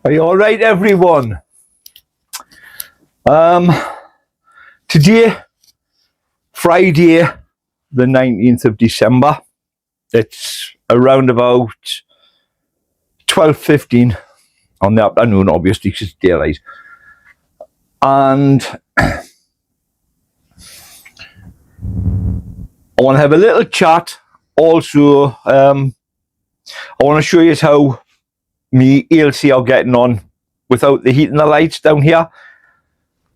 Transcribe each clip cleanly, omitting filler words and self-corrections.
Are you all right, everyone? Today, Friday, the 19th of December. It's around about 12:15 on the afternoon, obviously, because it's daylight. And I want to have a little chat. Also, I want to show you how me Ailsae are getting on without the heat and the lights down here.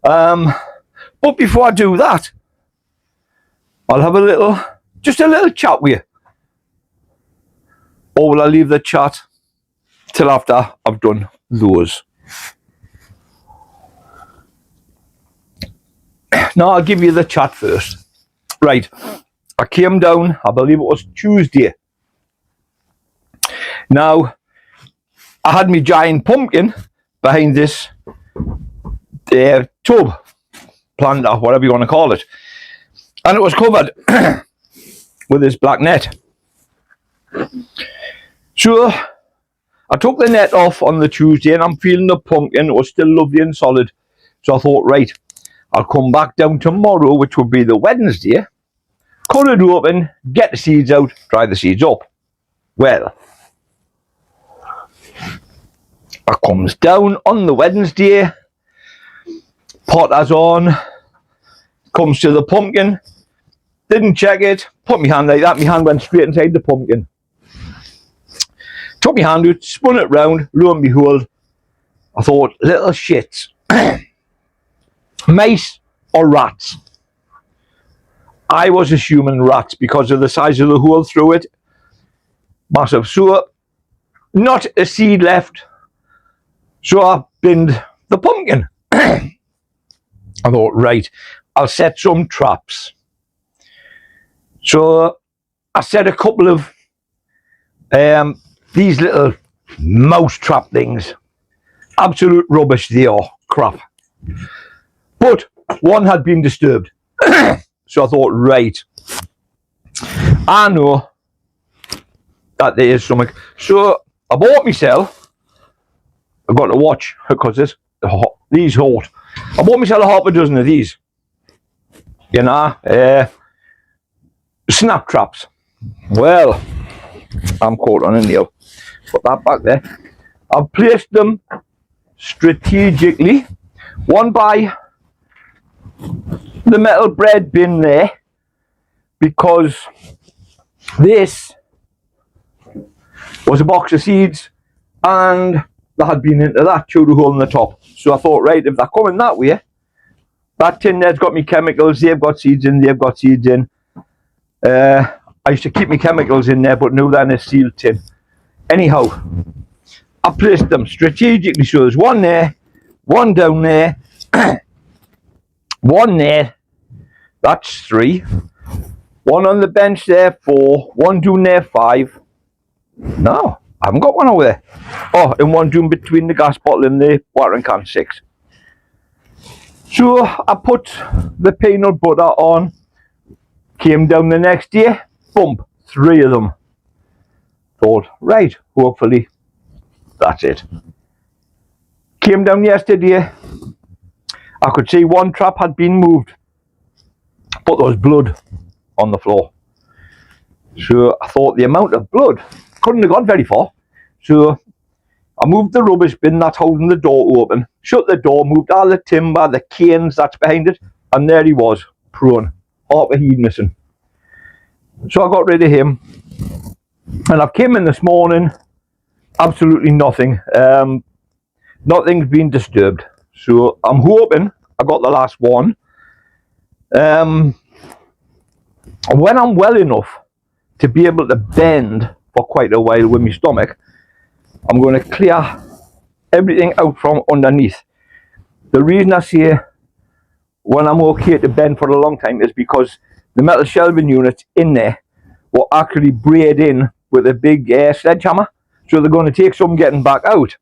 But before I do that, I'll have just a little chat with you. Or will I leave the chat till after I've done those? Now I'll give you the chat first. Right, I came down, I believe it was Tuesday. Now, I had my giant pumpkin behind this tub, planter, whatever you want to call it. And it was covered with this black net. So, I took the net off on the Tuesday and I'm feeling the pumpkin. It was still lovely and solid. So I thought, right, I'll come back down tomorrow, which would be the Wednesday, cut it open, get the seeds out, dry the seeds up. Well, I comes down on the Wednesday, potter's on, comes to the pumpkin, didn't check it, put my hand like that, my hand went straight inside the pumpkin. Took my hand out, spun it round, lo and behold, I thought, little shits. Mice or rats? I was assuming rats because of the size of the hole through it. Massive. So, not a seed left. So I binned the pumpkin. I thought, right, I'll set some traps. So I set a couple of these little mouse trap things. Absolute rubbish, they are. Crap. But one had been disturbed. So I thought, right, I know that there is something. So I bought myself, I've got to watch because these hot. I bought myself a half a dozen of these. You know, snap traps. Well, I'm caught on a nail. Put that back there. I've placed them strategically, one by the metal bread bin there, because this was a box of seeds and they had been into that, chewed a hole in the top. So I thought, right, if they're coming that way, that tin there's got me chemicals, they've got seeds in, they've got seeds in. I used to keep my chemicals in there, but now they're in a sealed tin. Anyhow, I placed them strategically, so there's one there, one down there, one there, that's 3. One on the bench there, 4. One down there, 5. No, I haven't got one over there. Oh, and one down between the gas bottle and the watering can, 6. So I put the peanut butter on, came down the next day, bump, 3 of them. Thought, right, hopefully that's it. Came down yesterday, I could see one trap had been moved, but there was blood on the floor. So I thought the amount of blood couldn't have gone very far. So I moved the rubbish bin that's holding the door open, shut the door, moved all the timber, the canes that's behind it, and there he was, prone, half a head missing. So I got rid of him, and I've came in this morning, absolutely nothing. Nothing's been disturbed. So I'm hoping I got the last one. When I'm well enough to be able to bend for quite a while with my stomach, I'm going to clear everything out from underneath. The reason I say when I'm okay to bend for a long time is because the metal shelving units in there were actually braid in with a big sledgehammer, so they're going to take some getting back out.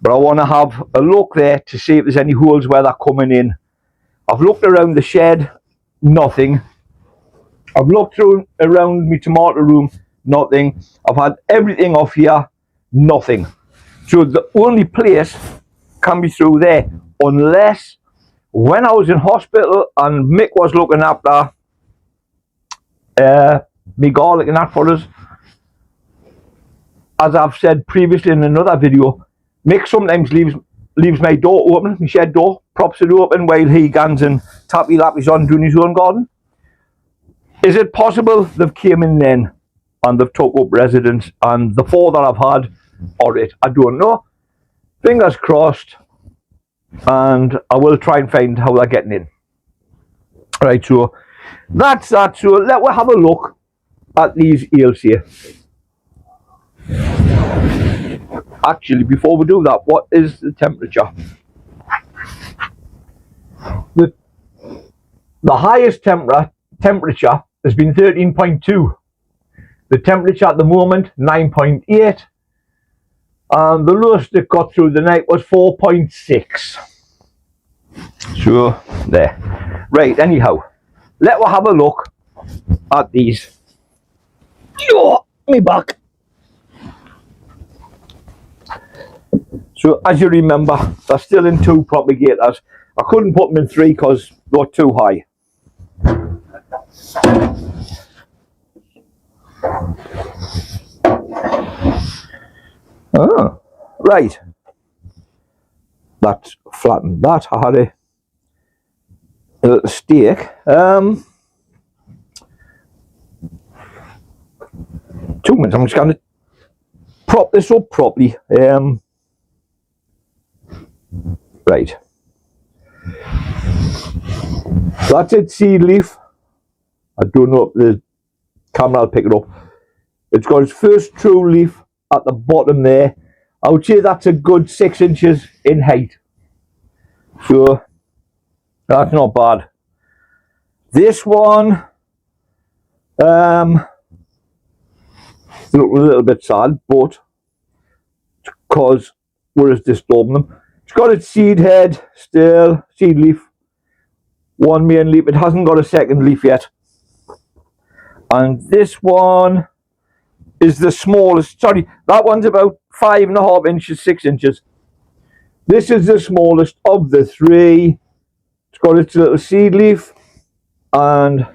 But I want to have a look there to see if there's any holes where they're coming in. I've looked around the shed, nothing. I've looked around my tomato room, nothing. I've had everything off here, nothing. So the only place can be through there, unless when I was in hospital and Mick was looking after me garlic and that for us, as I've said previously in another video, Mick sometimes leaves my door open, my shed door, props it open while he goes and tappy lappies on doing his own garden. Is it possible they've came in then and they've took up residence, and the 4 that I've had are it? I don't know. Fingers crossed, and I will try and find how they're getting in. Right, so that's that. So let's have a look at these Ailsae. Actually, before we do that, what is the temperature? The highest temperature has been 13.2. The temperature at the moment, 9.8. And the lowest it got through the night was 4.6. So, there. Right, anyhow, let's have a look at these. Oh, me back. So, as you remember, they're still in 2 propagators. I couldn't put them in 3 because they're too high. Oh, right. That's flattened that. I had a little stake. 2 minutes. I'm just going to prop this up properly. Right. That's it, seed leaf. I don't know if the camera will pick it up. It's got its first true leaf at the bottom there. I would say that's a good 6 inches in height. So that's not bad. This one, look a little bit sad, but because we're just disturbing them. It's got its seed head still, seed leaf, 1 main leaf. It hasn't got a second leaf yet. And this one is the smallest. Sorry, that one's about 5.5 inches, 6 inches. This is the smallest of the 3. It's got its little seed leaf and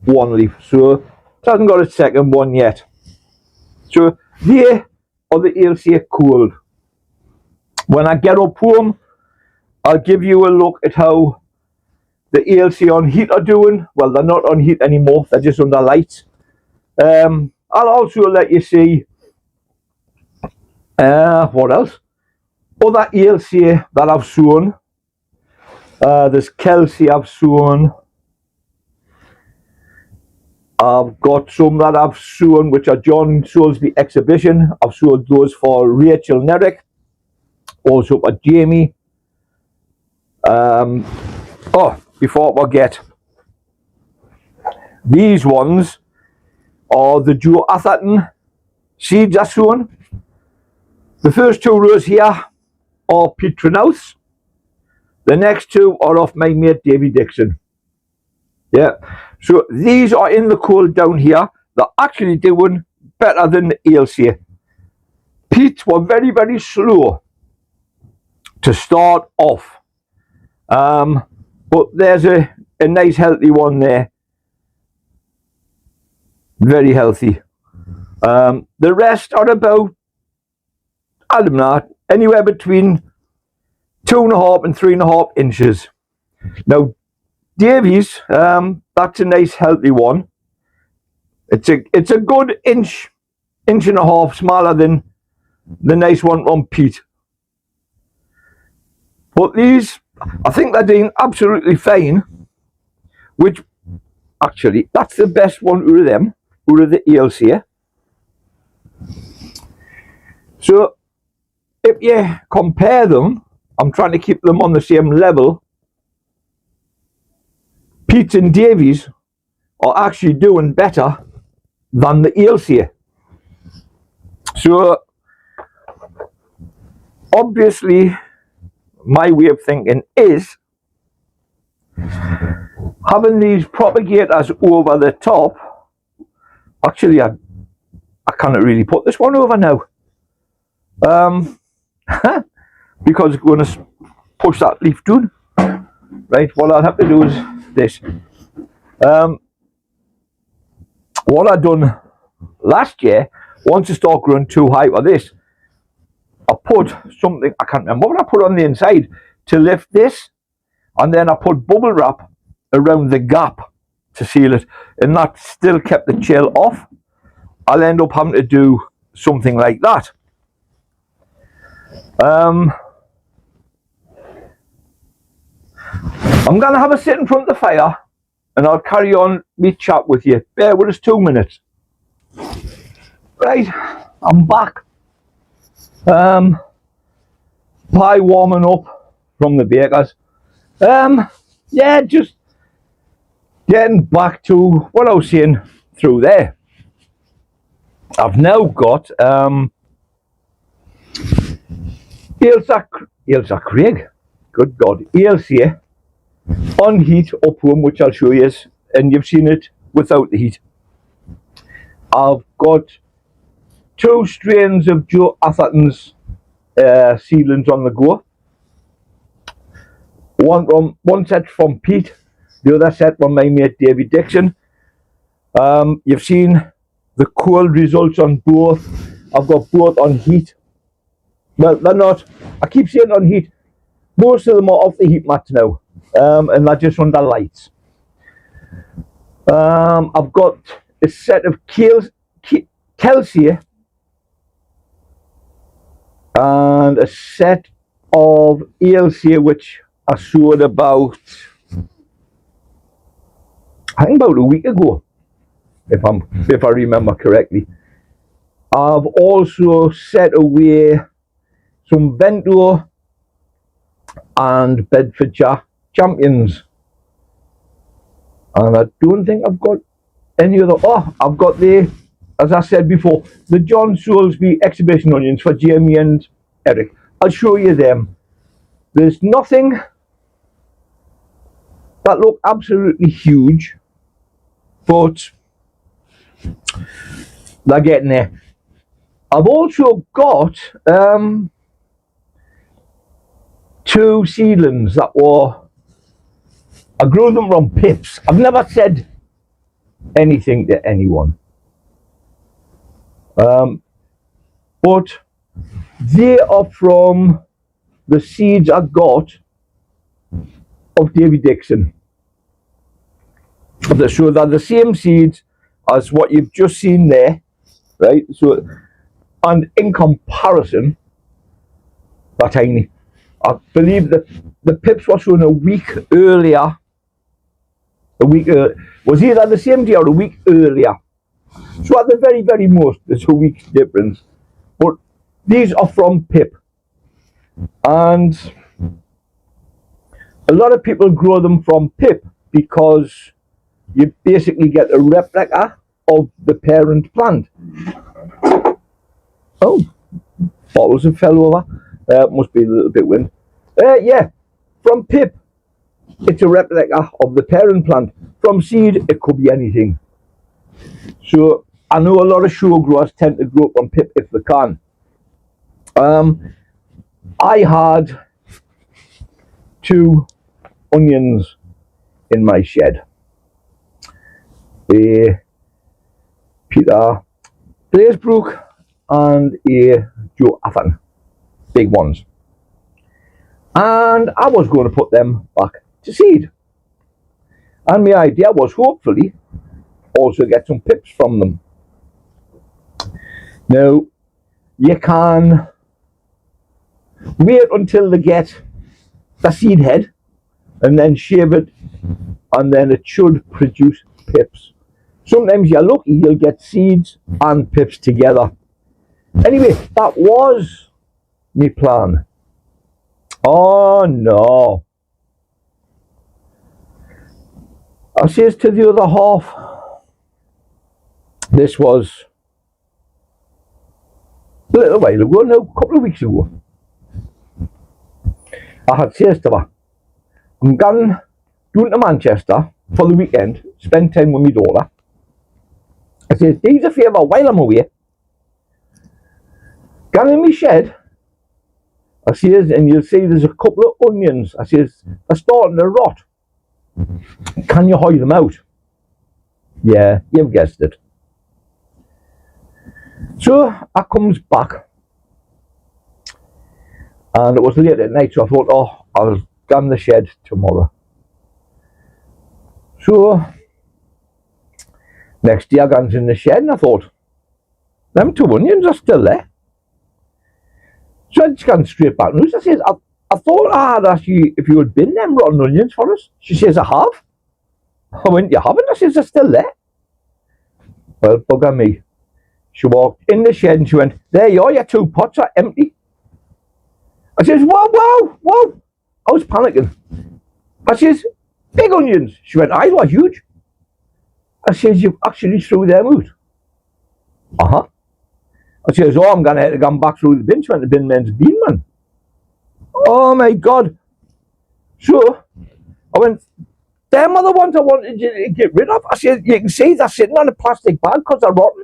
1 leaf. So it hasn't got its second one yet. So here are the Ailsae cold. When I get up home, I'll give you a look at how the Ailsae on heat are doing. Well, they're not on heat anymore, they're just under lights. I'll also let you see what else? Other Ailsae that I've sown. There's Kelsae I've sown. I've got some that I've sown which are John Soulsby exhibition. I've sown those for Rachel Nerrick, also for Jamie. Oh, before I forget, these ones are the Joe Atherton seeds I sown. The first 2 rows here are Petronous. The next 2 are off my mate Davy Dixon. Yeah, so these are in the cold down here. They're actually doing better than the Ailsae. Peats were very, very slow to start off. But there's a nice healthy one there. Very healthy. The rest are about, I don't know, anywhere between 2.5 and 3.5 inches. Now, Davies, that's a nice healthy one. It's a good inch and a half smaller than the nice one from Pete. But these, I think they're doing absolutely fine. Which, actually, that's the best one out of them, out of the Ailsae. So, if you compare them, I'm trying to keep them on the same level. Pete and Davies are actually doing better than the Ailsae. So, obviously, my way of thinking is having these propagators over the top. Actually, I cannot really put this one over now. because we're going to push that leaf down. Right, what I'll have to do is this. What I done last year, once it started growing too high for this, I put something, I can't remember what I put on the inside to lift this, and then I put bubble wrap around the gap to seal it, and that still kept the chill off. I'll end up having to do something like that. I'm going to have a sit in front of the fire and I'll carry on my chat with you. Bear with us 2 minutes. Right, I'm back. Pie warming up from the bakers. Yeah, just getting back to what I was saying through there. I've now got Ailsae Craig, good God, Ailsae on heat upwarm, which I'll show you, and you've seen it without the heat. I've got 2 strains of Joe Atherton's seedlings on the go. One set from Pete, the other set from my mate Davy Dixon. You've seen the cold results on both. I've got both on heat. Well, they're not. I keep saying on heat. Most of them are off the heat mats now, and they're just under lights. I've got a set of Kelsae and a set of Ailsae, which I showed about, I think about a week ago, if I remember correctly. I've also set away some Vento and Bedfordshire Champions, and I don't think I've got any other. Oh, I've got the, as I said before, the John Soulsby exhibition onions for Jamie and Eric. I'll show you them. There's nothing that look absolutely huge, but they're getting there. I've also got 2 seedlings that were, I grew them from pips. I've never said anything to anyone, but they are from the seeds I got of Davy Dixon. So they're the same seeds as what you've just seen there, right? So, and in comparison, they're tiny. I believe that the pips were shown a week earlier. Was either the same day or a week earlier. So at the very, very most, there's a week's difference. But these are from pip. And a lot of people grow them from pip because you basically get a replica of the parent plant. Oh, bottles have fell over. Must be a little bit wind. Yeah, from pip, it's a replica of the parent plant. From seed, it could be anything. So I know a lot of show growers tend to grow from pip if they can. I had 2 onions in my shed. A Peter Blazebrook and a Joe Atherton, big ones. And I was going to put them back to seed. And my idea was hopefully also get some pips from them. Now, you can wait until they get the seed head and then shave it, and then it should produce pips. Sometimes you're lucky, you'll get seeds and pips together. Anyway, that was my plan. Oh no. I says to the other half, this was a little while ago, no, a couple of weeks ago. I had says to her, I'm going to Manchester for the weekend, spend time with my daughter. I says, do you a favour while I'm away, Gone in my shed, I says, and you'll see there's a couple of onions. I says, they're starting to rot. Can you hide them out? Yeah, you've guessed it. So I comes back, and it was late at night, so I thought, oh, I'll gun the shed tomorrow. So next day I guns in the shed, and I thought, them 2 onions are still there. So I just gone straight back news. I says, I thought I had asked you if you had been them rotten onions for us. She says, I have. I went, you haven't? I says, they're still there. Well, bugger me. She walked in the shed and she went, there you are, your 2 pots are empty. I says, whoa. I was panicking. I says, big onions. She went, I were huge. I says, you actually threw them out. Uh-huh. I says, oh, I'm going to have to go back through the bin. She went, the bin man's been, man. Oh, my God. So, I went, them are the ones I wanted you to get rid of. I said, you can see they're sitting on a plastic bag because they're rotten.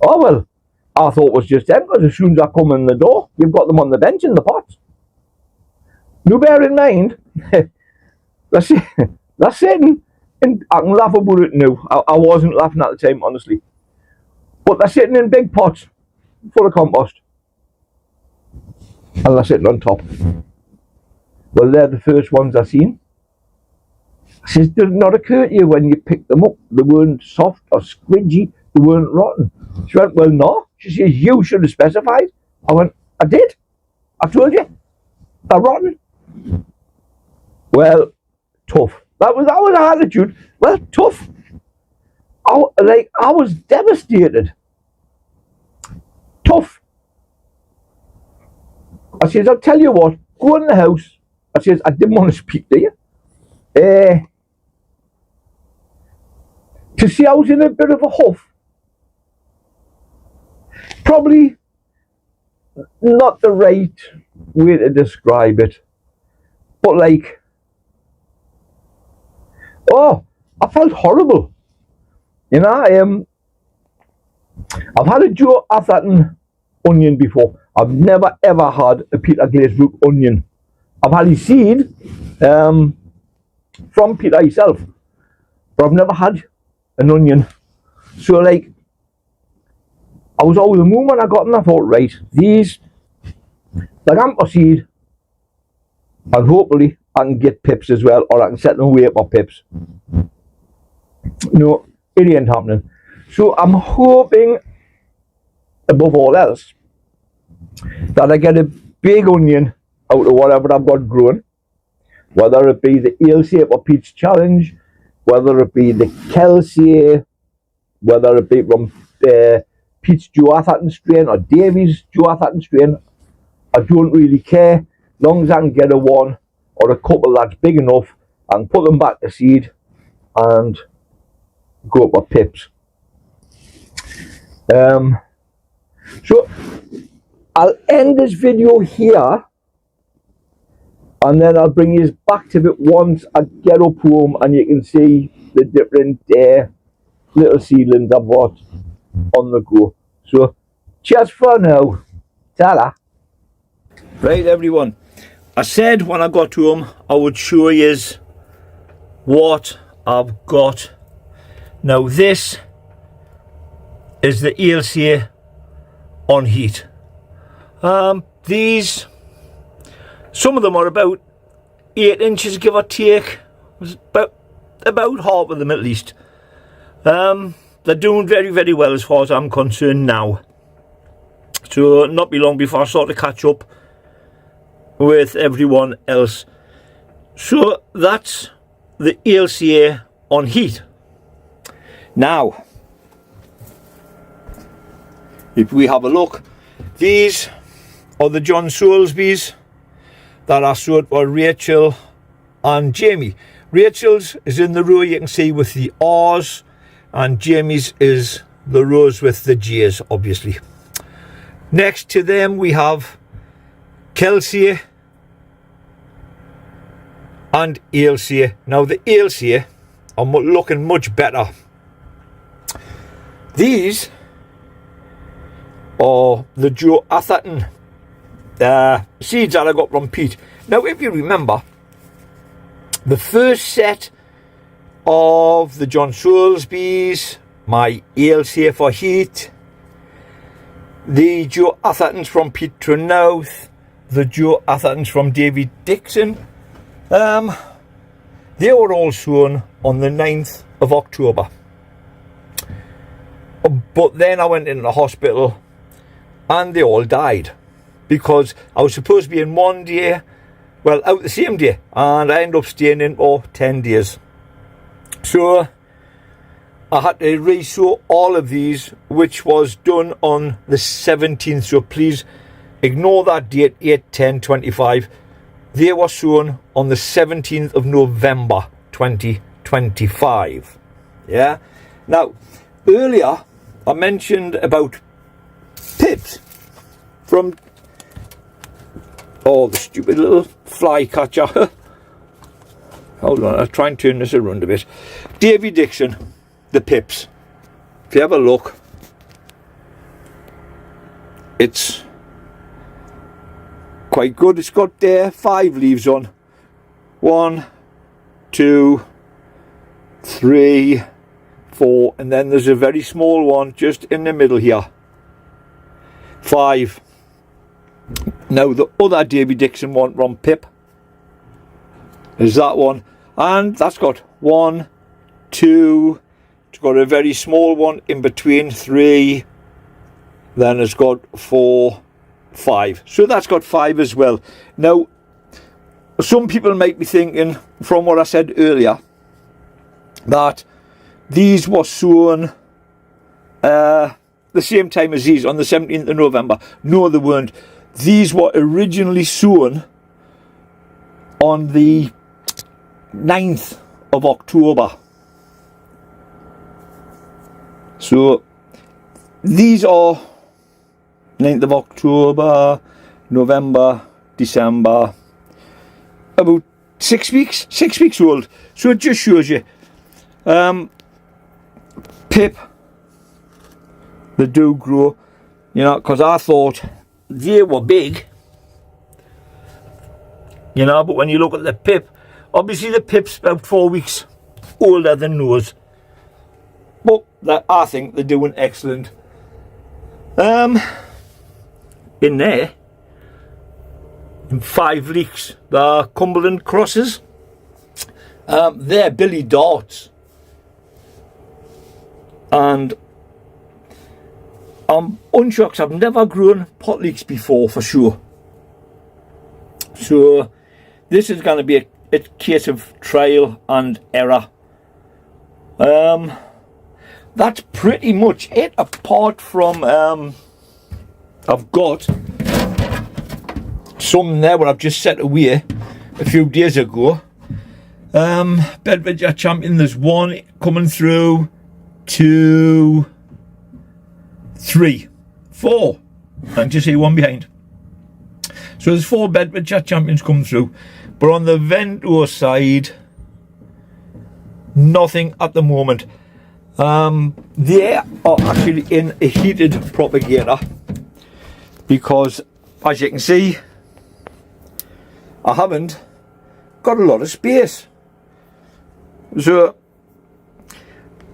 Oh, well, I thought it was just them because as soon as I come in the door, you've got them on the bench in the pots. You bear in mind, they're sitting, and I can laugh about it now. I wasn't laughing at the time, honestly. But they're sitting in big pots full of compost. And they're sitting on top. Well, they're the first ones I seen. I says, did it not occur to you when you picked them up, they weren't soft or squidgy, they weren't rotten? She went, well, no. She says, you should have specified. I went, I did. I told you. They're rotten. Well, tough. That was our attitude. Well, tough. I was devastated. Tough. I says, I'll tell you what, go in the house. I says, I didn't want to speak to you. To see I was in a bit of a huff. Probably not the right way to describe it. But like, oh, I felt horrible. You know, I've had a Joe Atherton onion before. I've never ever had a Peter Glazebrook onion. I've had his seed from Peter himself, but I've never had an onion. So like, I was over the moon when I got them. I thought, right, these, they're amper seed, and hopefully I can get pips as well, or I can set them away for pips. No, it ain't happening. So I'm hoping, above all else, that I get a big onion out of whatever I've got growing, whether it be the Ailsae or Pete's Challenge, whether it be the Kelsae, whether it be from Pete's Joe Atherton strain or Davy's Joe Atherton strain. I don't really care, long as I can get a one or a couple that's big enough and put them back to seed and go up with pips. So I'll end this video here, and then I'll bring you back to it once I get up home and you can see the different little seedlings I've got on the go. So cheers for now. Ta-da. Right, everyone, I said when I got home I would show you what I've got. Now this is the Ailsae on heat. These, some of them are about 8 inches, give or take. About half of them at least. They're doing very, very well as far as I'm concerned now. So not be long before I start to catch up with everyone else. So that's the Ailsae on heat. Now, if we have a look, these are the John Soulsbys that are sold for Rachel and Jamie. Rachel's is in the row you can see with the R's, and Jamie's is the rows with the J's, obviously. Next to them we have Kelsae and Ailsae. Now the Ailsae are looking much better. These or the Joe Atherton seeds that I got from Pete. Now, if you remember, the first set of the John Soulsbys, my Ailsae for heat, the Joe Athertons from Pete Trenouth, the Joe Athertons from David Dixon, they were all sown on the 9th of October. But then I went into the hospital and they all died because I was supposed to be in one day, well, out the same day, and I ended up staying in for 10 days. So I had to re-sow all of these, which was done on the 17th. So please ignore that date, 8/10/25. They were sown on the 17th of November 2025. Yeah. Now, earlier I mentioned about pips from, oh, the stupid little fly catcher. Hold on, I'll try and turn this around a bit. David Dixon, the pips. If you have a look, it's quite good. It's got 5 leaves on. 1, 2, 3, 4, and then there's a very small one just in the middle here. 5. Now the other David Dixon one from Pip is that one, and that's got 1, 2. It's got a very small one in between, 3. Then it's got 4, 5. So that's got 5 as well. Now, some people might be thinking, from what I said earlier, that these were sown the same time as these, on the 17th of November. No, they weren't. These were originally sown on the 9th of October. So these are 9th of October, November, December, about 6 weeks, 6 weeks old. So it just shows you, Pip, they do grow, you know, because I thought they were big, you know, but when you look at the pip, obviously the pip's about 4 weeks older than those, but I think they're doing excellent. In there, in 5 leeks, the Cumberland crosses, they're Billy Darts, and I'm unsure because I've never grown pot leeks before, for sure. So this is going to be a case of trial and error. That's pretty much it, apart from I've got some there where I've just set away a few days ago. Bedfordshire Champion, there's 1 coming through, 2, 3, 4, and just see 1 behind. So there's 4 Bedfordshire Champions coming through, but on the Vento side, nothing at the moment. They are actually in a heated propagator because, as you can see, I haven't got a lot of space. So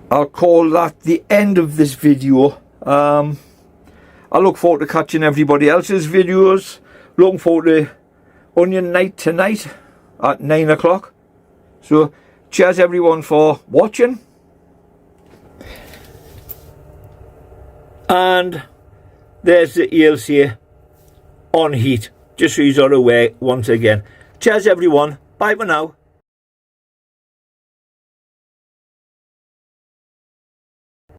I'll call that the end of this video. I look forward to catching everybody else's videos. Looking forward to onion night tonight at 9 o'clock. So cheers everyone for watching. And there's the Ailsae on heat, just so you're aware once again. Cheers everyone, bye for now.